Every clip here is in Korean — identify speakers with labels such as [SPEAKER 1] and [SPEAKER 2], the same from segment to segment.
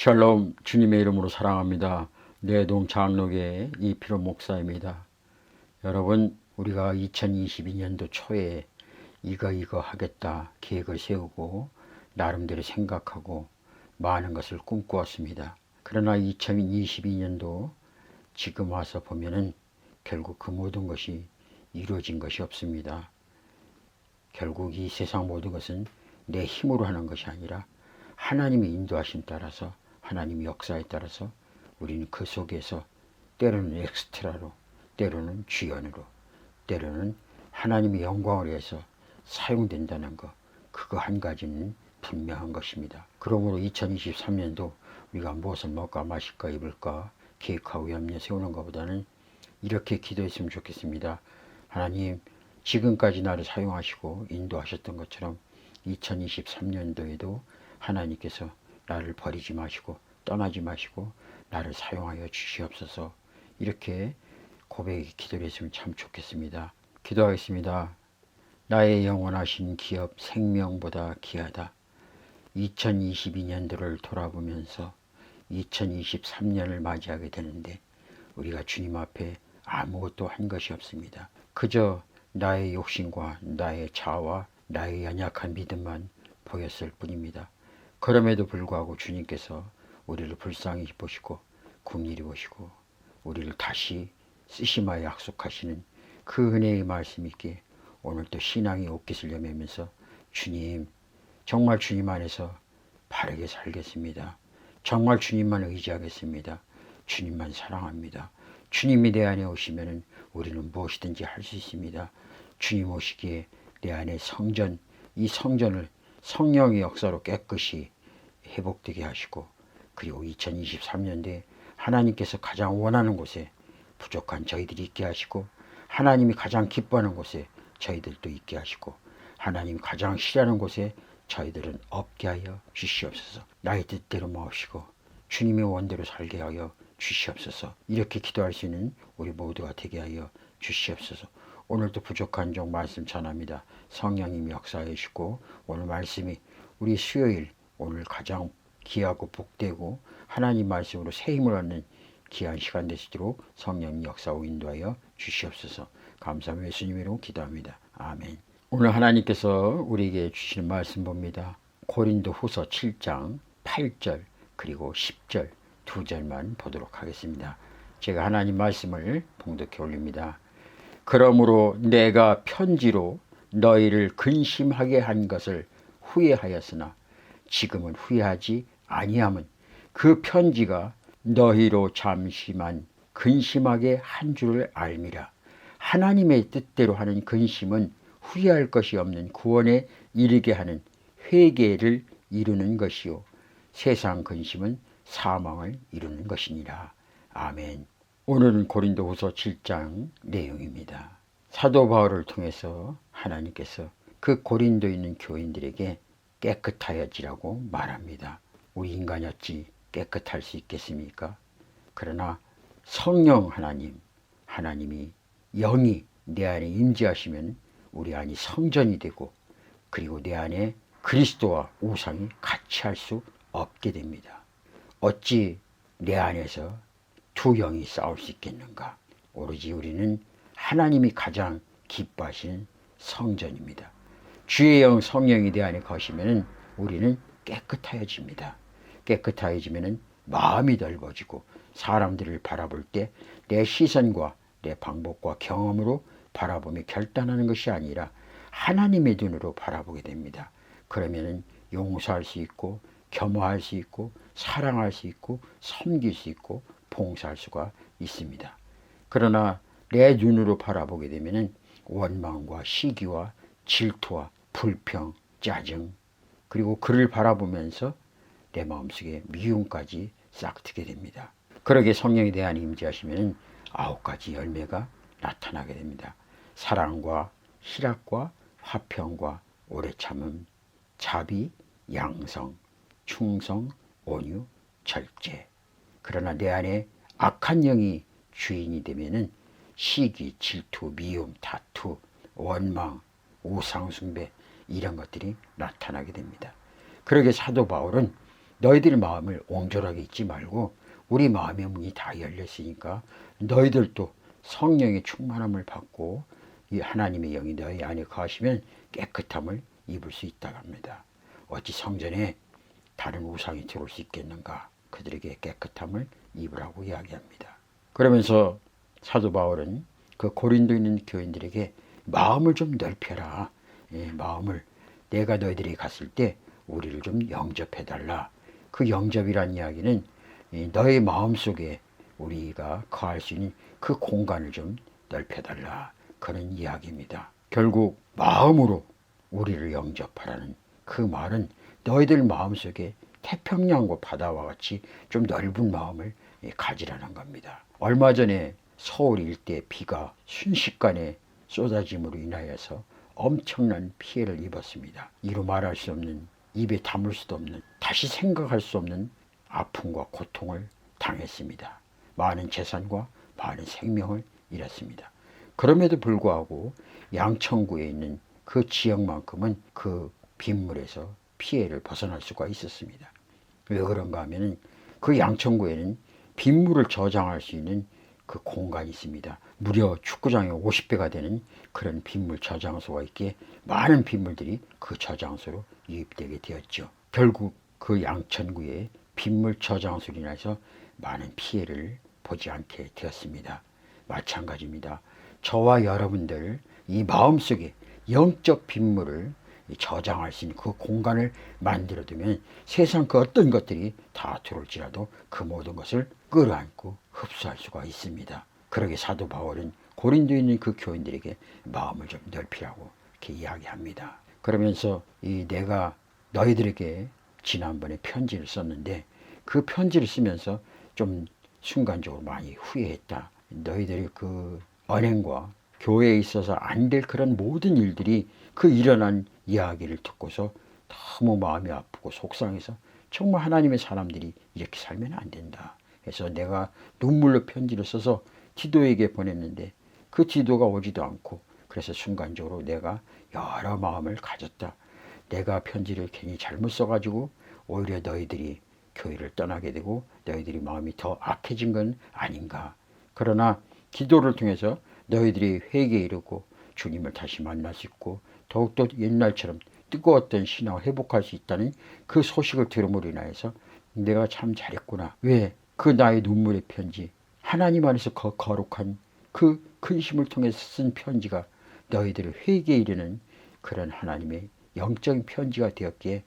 [SPEAKER 1] 샬롬, 주님의 이름으로 사랑합니다. 내동 장로교의 이필호 목사입니다. 여러분, 우리가 2022년도 초에 이거 하겠다 계획을 세우고 나름대로 생각하고 많은 것을 꿈꾸었습니다. 그러나 2022년도 지금 와서 보면은 결국 그 모든 것이 이루어진 것이 없습니다. 결국 이 세상 모든 것은 내 힘으로 하는 것이 아니라 하나님의 인도하심 따라서, 하나님의 역사에 따라서 우리는 그 속에서 때로는 엑스트라로, 때로는 주연으로, 때로는 하나님의 영광을 위해서 사용된다는 것, 그거 한 가지는 분명한 것입니다. 그러므로 2023년도 우리가 무엇을 먹을까 마실까 입을까 계획하고 염려 세우는 것보다는 이렇게 기도했으면 좋겠습니다. 하나님, 지금까지 나를 사용하시고 인도하셨던 것처럼 2023년도에도 하나님께서 나를 버리지 마시고 떠나지 마시고 나를 사용하여 주시옵소서. 이렇게 고백의 기도를 했으면 참 좋겠습니다. 기도하겠습니다. 나의 영원하신 기업 생명보다 귀하다. 2022년도를 돌아보면서 2023년을 맞이하게 되는데 우리가 주님 앞에 아무것도 한 것이 없습니다. 그저 나의 욕심과 나의 자아와 나의 연약한 믿음만 보였을 뿐입니다. 그럼에도 불구하고 주님께서 우리를 불쌍히 보시고 긍휼히 보시고 우리를 다시 쓰심하여 약속하시는 그 은혜의 말씀 있게 오늘 또 신앙의 옷깃을 여매면서 주님, 정말 주님 안에서 바르게 살겠습니다. 정말 주님만 의지하겠습니다. 주님만 사랑합니다. 주님이 내 안에 오시면 우리는 무엇이든지 할 수 있습니다. 주님 오시기에 내 안에 성전, 이 성전을 성령의 역사로 깨끗이 회복되게 하시고, 그리고 2023년도에 하나님께서 가장 원하는 곳에 부족한 저희들이 있게 하시고, 하나님이 가장 기뻐하는 곳에 저희들도 있게 하시고, 하나님이 가장 싫어하는 곳에 저희들은 없게 하여 주시옵소서. 나의 뜻대로 마옵시고 주님의 원대로 살게 하여 주시옵소서. 이렇게 기도할 수 있는 우리 모두가 되게 하여 주시옵소서. 오늘도 부족한 종 말씀 전합니다. 성령님이 역사해 주시고 오늘 말씀이 우리 수요일 오늘 가장 귀하고 복되고 하나님 말씀으로 새 힘을 얻는 귀한 시간 되시도록 성령님 역사하고 인도하여 주시옵소서. 감사하며 예수님 이름으로 기도합니다. 아멘. 오늘 하나님께서 우리에게 주시는 말씀 봅니다. 고린도 후서 7장 8절 그리고 10절 두 절만 보도록 하겠습니다. 제가 하나님 말씀을 봉독해 올립니다. 그러므로 내가 편지로 너희를 근심하게 한 것을 후회하였으나 지금은 후회하지 아니함은 그 편지가 너희로 잠시만 근심하게 한 줄을 알미라. 하나님의 뜻대로 하는 근심은 후회할 것이 없는 구원에 이르게 하는 회개를 이루는 것이요 세상 근심은 사망을 이루는 것이니라. 아멘. 오늘은 고린도후서 7장 내용입니다. 사도 바울을 통해서 하나님께서 그 고린도에 있는 교인들에게 깨끗하여지라고 말합니다. 우리 인간이 어찌 깨끗할 수 있겠습니까? 그러나 성령 하나님이 영이 내 안에 임재하시면 우리 안이 성전이 되고, 그리고 내 안에 그리스도와 우상이 같이 할 수 없게 됩니다. 어찌 내 안에서 두 영이 싸울 수 있겠는가? 오로지 우리는 하나님이 가장 기뻐하시는 성전입니다. 주의 영 성령이 내 안에 거시면 우리는 깨끗하여집니다. 깨끗하여지면 마음이 넓어지고 사람들을 바라볼 때 내 시선과 내 방법과 경험으로 바라보며 결단하는 것이 아니라 하나님의 눈으로 바라보게 됩니다. 그러면 용서할 수 있고 겸허할 수 있고 사랑할 수 있고 섬길 수 있고 봉사할 수가 있습니다. 그러나 내 눈으로 바라보게 되면 원망과 시기와 질투와 불평, 짜증, 그리고 그를 바라보면서 내 마음속에 미움까지 싹트게 됩니다. 그러게 성령이 내 안에 임재하시면 9가지 열매가 나타나게 됩니다. 사랑과 희락과 화평과 오래 참음, 자비, 양성, 충성, 온유, 절제. 그러나 내 안에 악한 영이 주인이 되면은 시기, 질투, 미움, 다투, 원망, 우상숭배 이런 것들이 나타나게 됩니다. 그러게 사도 바울은 너희들 마음을 옹졸하게 잊지 말고 우리 마음의 문이 다 열렸으니까 너희들도 성령의 충만함을 받고 이 하나님의 영이 너희 안에 거하시면 깨끗함을 입을 수 있다고 합니다. 어찌 성전에 다른 우상이 들어올 수 있겠는가? 그들에게 깨끗함을 입으라고 이야기합니다. 그러면서 사도 바울은 그 고린도에 있는 교인들에게 마음을 좀 넓혀라. 마음을 내가 너희들이 갔을 때 우리를 좀 영접해달라. 그 영접이란 이야기는 너의 마음속에 우리가 거할 수 있는 그 공간을 좀 넓혀달라. 그런 이야기입니다. 결국 마음으로 우리를 영접하라는 그 말은 너희들 마음속에 태평양과 바다와 같이 좀 넓은 마음을 가지라는 겁니다. 얼마 전에 서울 일대 비가 순식간에 쏟아짐으로 인하여서 엄청난 피해를 입었습니다. 이루 말할 수 없는, 입에 담을 수도 없는, 다시 생각할 수 없는 아픔과 고통을 당했습니다. 많은 재산과 많은 생명을 잃었습니다. 그럼에도 불구하고 양천구에 있는 그 지역만큼은 그 빗물에서 피해를 벗어날 수가 있었습니다. 왜 그런가 하면은 그 양천구에는 빗물을 저장할 수 있는 그 공간이 있습니다. 무려 축구장의 50배가 되는 그런 빗물 저장소가 있기에 많은 빗물들이 그 저장소로 유입되게 되었죠. 결국 그 양천구의 빗물 저장소로 인해서 많은 피해를 보지 않게 되었습니다. 마찬가지입니다. 저와 여러분들 이 마음속에 영적 빗물을 저장할 수 있는 그 공간을 만들어두면 세상 그 어떤 것들이 다 들어올지라도 그 모든 것을 끌어안고 흡수할 수가 있습니다. 그러게 사도 바울은 고린도에 있는 그 교인들에게 마음을 좀 넓히라고 이렇게 이야기합니다. 그러면서 내가 너희들에게 지난번에 편지를 썼는데 그 편지를 쓰면서 좀 순간적으로 많이 후회했다. 너희들이 그 언행과 교회에 있어서 안 될 그런 모든 일들이 그 일어난 이야기를 듣고서 너무 마음이 아프고 속상해서 정말 하나님의 사람들이 이렇게 살면 안 된다. 그래서 내가 눈물로 편지를 써서 디도에게 보냈는데 그 디도가 오지도 않고 그래서 순간적으로 내가 여러 마음을 가졌다. 내가 편지를 괜히 잘못 써가지고 오히려 너희들이 교회를 떠나게 되고 너희들이 마음이 더 악해진 건 아닌가. 그러나 기도를 통해서 너희들이 회개에 이르고 주님을 다시 만날 수 있고 더욱더 옛날처럼 뜨거웠던 신앙을 회복할 수 있다는 그 소식을 들음으로 인하여서 내가 참 잘했구나. 왜? 그 나의 눈물의 편지, 하나님 안에서 거룩한 그 근심을 통해서 쓴 편지가 너희들을 회개에 이르는 그런 하나님의 영적인 편지가 되었기에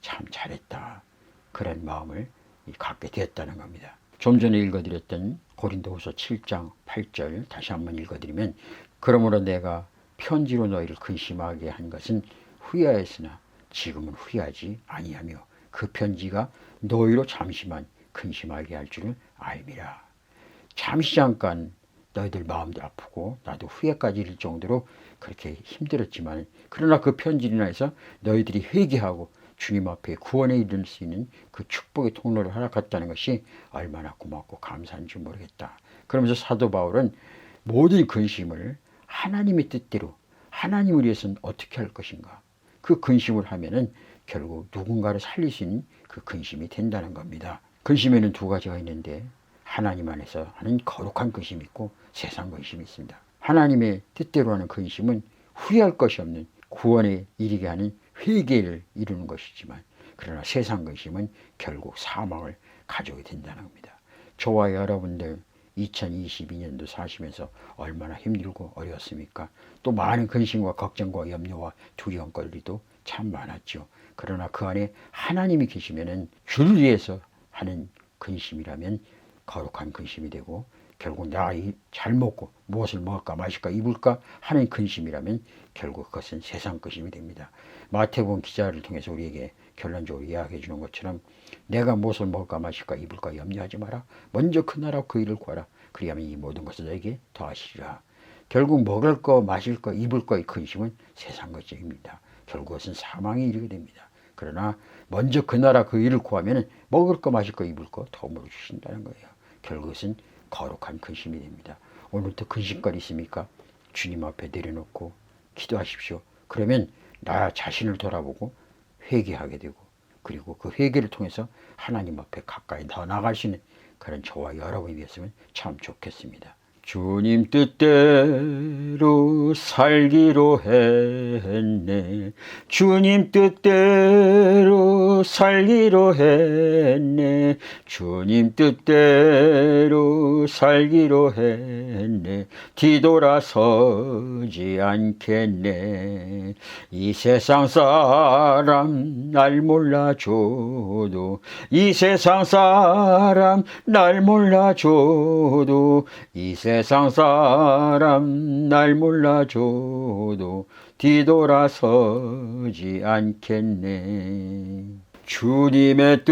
[SPEAKER 1] 참 잘했다. 그런 마음을 갖게 되었다는 겁니다. 좀 전에 읽어드렸던 고린도후서 7장 8절 다시 한번 읽어드리면 그러므로 내가 편지로 너희를 근심하게 한 것은 후회하였으나 지금은 후회하지 아니하며 그 편지가 너희로 잠시만 근심하게 할 줄을 알미라. 잠시 잠깐 너희들 마음도 아프고 나도 후회까지 이를 정도로 그렇게 힘들었지만 그러나 그 편지로 인해서 너희들이 회개하고 주님 앞에 구원에 이를 수 있는 그 축복의 통로를 허락했다는 것이 얼마나 고맙고 감사한지 모르겠다. 그러면서 사도 바울은 모든 근심을 하나님의 뜻대로 하나님을 위해서는 어떻게 할 것인가. 그 근심을 하면은 결국 누군가를 살릴 수 있는 그 근심이 된다는 겁니다. 근심에는 두 가지가 있는데 하나님 안에서 하는 거룩한 근심이 있고 세상 근심이 있습니다. 하나님의 뜻대로 하는 근심은 후회할 것이 없는 구원에 이르게 하는 회개를 이루는 것이지만 그러나 세상 근심은 결국 사망을 가져오게 된다는 겁니다. 저와 여러분들 2022년도 사시면서 얼마나 힘들고 어려웠습니까? 또 많은 근심과 걱정과 염려와 두려움거리도 참 많았죠. 그러나 그 안에 하나님이 계시면은 주를 위해서 하는 근심이라면 거룩한 근심이 되고 결국 나 잘 먹고 무엇을 먹을까 마실까 입을까 하는 근심이라면 결국 그것은 세상 근심이 됩니다. 마태복음 기자를 통해서 우리에게 결론적으로 이야기해 주는 것처럼 내가 무엇을 먹을까 마실까 입을까 염려하지 마라. 먼저 그 나라 그 일을 구하라. 그리하면 이 모든 것을 너에게 더하시리라. 결국 먹을 거 마실 거 입을 거의 근심은 세상 것입니다. 결국 그것은 사망에 이르게 됩니다. 그러나 먼저 그 나라 그 일을 구하면 먹을 거 마실 거 입을 거 덤으로 주신다는 거예요. 결국 그것은 거룩한 근심이 됩니다. 오늘부터 근심거리 있습니까? 주님 앞에 내려놓고 기도하십시오. 그러면 나 자신을 돌아보고 회개하게 되고 그리고 그 회개를 통해서 하나님 앞에 가까이 더 나아갈 수 있는 그런 저와 여러분이 되었으면 참 좋겠습니다. 주님 뜻대로 살기로 했네. 주님 뜻대로 살기로 했네. 주님 뜻대로 살기로 했네. 뒤돌아서지 않겠네. 이 세상 사람 날 몰라줘도, 이 세상 사람 날 몰라줘도, 이 세상 사람 날 몰라줘도 뒤돌아서지 않겠네. 주님의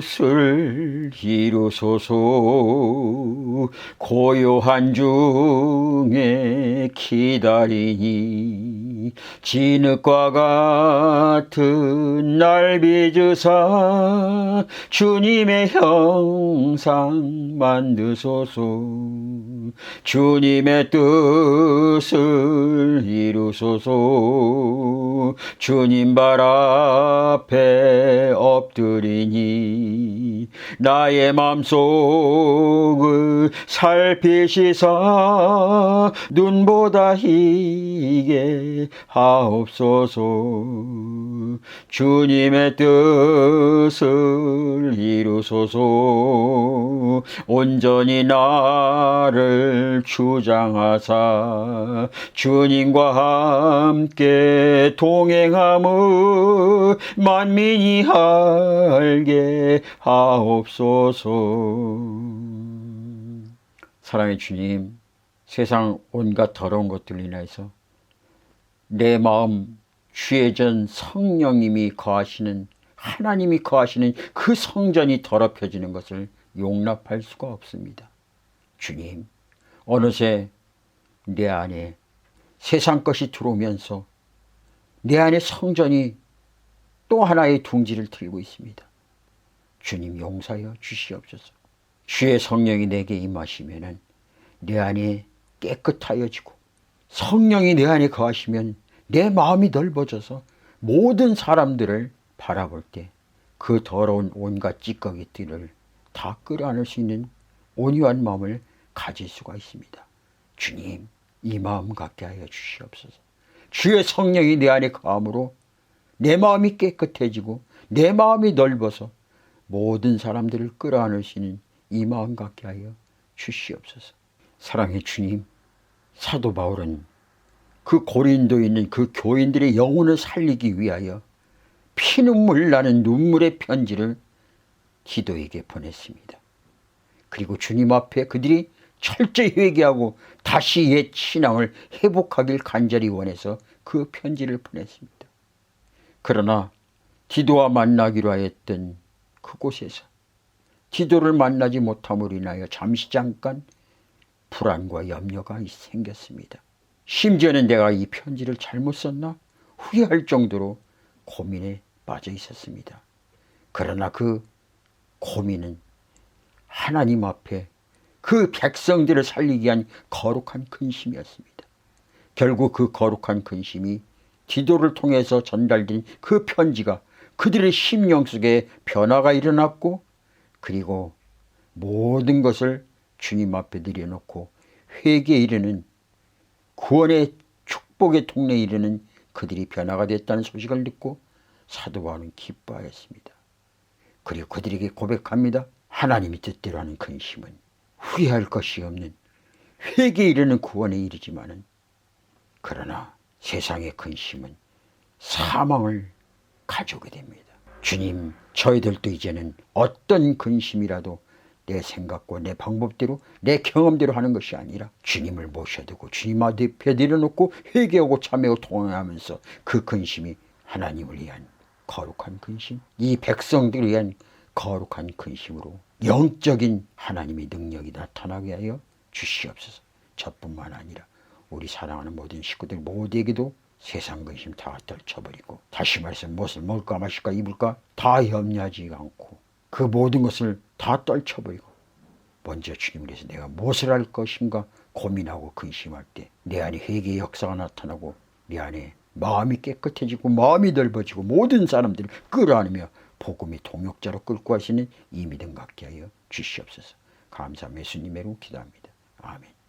[SPEAKER 1] 뜻을 이루소서. 고요한 중에 기다리니 진흙과 같은 날 빚으사 주님의 형상 만드소서. 주님의 뜻을 이루소서. 주님 발 앞에 엎드리니 나의 맘속을 살피시사 눈보다 희게 하옵소서. 주님의 뜻을 이루소서. 온전히 나를 주장하사 주님과 함께 동행함을 만민이 알게 하옵소서. 사랑의 주님, 세상 온갖 더러운 것들로 인해서 내 마음 죄전 성령님이 거하시는, 하나님이 거하시는 그 성전이 더럽혀지는 것을 용납할 수가 없습니다. 주님, 어느새 내 안에 세상 것이 들어오면서 내 안에 성전이 또 하나의 둥지를 들고 있습니다. 주님 용서하여 주시옵소서. 주의 성령이 내게 임하시면 내 안에 깨끗하여지고, 성령이 내 안에 거하시면 내 마음이 넓어져서 모든 사람들을 바라볼 때 그 더러운 온갖 찌꺼기들을 다 끌어안을 수 있는 온유한 마음을 가질 수가 있습니다. 주님, 이 마음 갖게 하여 주시옵소서. 주의 성령이 내 안에 거함으로 내 마음이 깨끗해지고 내 마음이 넓어서 모든 사람들을 끌어안을 수 있는 이 마음 갖게 하여 주시옵소서. 사랑의 주님, 사도 바울은 그 고린도에 있는 그 교인들의 영혼을 살리기 위하여 피눈물 나는 눈물의 편지를 디도에게 보냈습니다. 그리고 주님 앞에 그들이 철저히 회개하고 다시 옛 신앙을 회복하길 간절히 원해서 그 편지를 보냈습니다. 그러나 디도와 만나기로 하였던 그곳에서 디도를 만나지 못함으로 인하여 잠시 잠깐 불안과 염려가 생겼습니다. 심지어는 내가 이 편지를 잘못 썼나 후회할 정도로 고민에 빠져 있었습니다. 그러나 그 고민은 하나님 앞에 그 백성들을 살리기 위한 거룩한 근심이었습니다. 결국 그 거룩한 근심이 디도를 통해서 전달된 그 편지가 그들의 심령 속에 변화가 일어났고, 그리고 모든 것을 주님 앞에 내려놓고 회개에 이르는, 구원의 축복의 통로에 이르는 그들이 변화가 됐다는 소식을 듣고 사도 바울은 기뻐하였습니다. 그리고 그들에게 고백합니다. 하나님이 뜻대로 하는 근심은 후회할 것이 없는 회개에 이르는 구원에 이르지만은, 그러나 세상의 근심은 사망을 가져오게 됩니다. 주님, 저희들도 이제는 어떤 근심이라도 내 생각과 내 방법대로 내 경험대로 하는 것이 아니라 주님을 모셔두고 주님 앞에 내려놓고 회개하고 참회하고 동행하면서 그 근심이 하나님을 위한 거룩한 근심, 이 백성들을 위한 거룩한 근심으로 영적인 하나님의 능력이 나타나게 하여 주시옵소서. 저뿐만 아니라 우리 사랑하는 모든 식구들 모두에게도 세상 근심 다 떨쳐버리고, 다시 말해서 무엇을 먹을까 마실까 입을까 다 염려하지 않고 그 모든 것을 다 떨쳐버리고 먼저 주님을 위해서 내가 무엇을 할 것인가 고민하고 근심할 때 내 안에 회개의 역사가 나타나고 내 안에 마음이 깨끗해지고 마음이 넓어지고 모든 사람들을 끌어안으며 복음의 동역자로 끌고 가시는 이 믿음 갖게 하여 주시옵소서. 감사하며 예수님의 이름으로 기도합니다. 아멘.